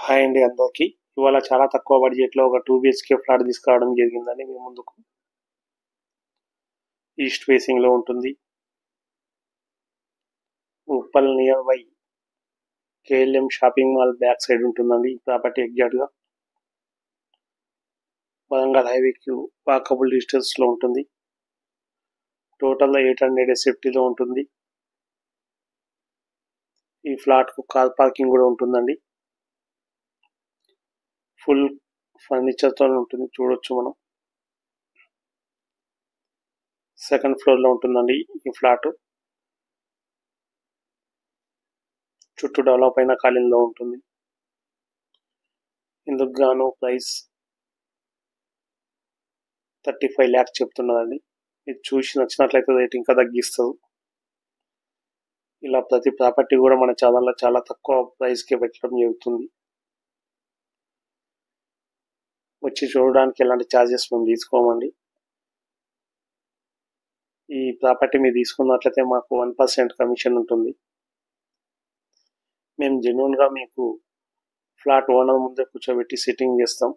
Hi అండి అందరికీ. ఇవాళ చాలా తక్కువ బడ్జెట్లో ఒక 2 బిహెచ్కే ఫ్లాట్ తీసుకురావడం జరిగిందండి మీ ముందుకు. ఈస్ట్ ఫేసింగ్లో ఉంటుంది. Uppal near by KLM shopping mall back side ఉంటుందండి ఈ ప్రాపర్టీ ఎగ్జాక్ట్గా. వరంగల్ హైవేకి వాకబుల్ డిస్టెన్స్లో ఉంటుంది. టోటల్గా 800 SFTలో ఉంటుంది. ఈ ఫ్లాట్కు కార్ పార్కింగ్ కూడా ఉంటుందండి. ఫుల్ ఫర్నిచర్తో ఉంటుంది, చూడొచ్చు మనం. సెకండ్ ఫ్లోర్లో ఉంటుందండి ఈ ఫ్లాట్. చుట్టూ డెవలప్ అయిన కాలనీలో ఉంటుంది. ఇందుకు గాను ప్రైస్ 35 lakhs చెప్తున్నదండి. ఇది చూసి నచ్చినట్లయితే రేట్ ఇంకా తగ్గిస్తుంది. ఇలా ప్రతి ప్రాపర్టీ కూడా మన ఛానల్లో చాలా తక్కువ ప్రైస్కి పెట్టడం జరుగుతుంది. వచ్చి చూడడానికి ఎలాంటి ఛార్జెస్ మేము తీసుకోమండి. ఈ ప్రాపర్టీ మీరు తీసుకున్నట్లయితే మాకు 1% కమిషన్ ఉంటుంది. మేము జెన్యున్గా మీకు ఫ్లాట్ ఓనర్ ముందే కూర్చోబెట్టి సెట్టింగ్ చేస్తాం.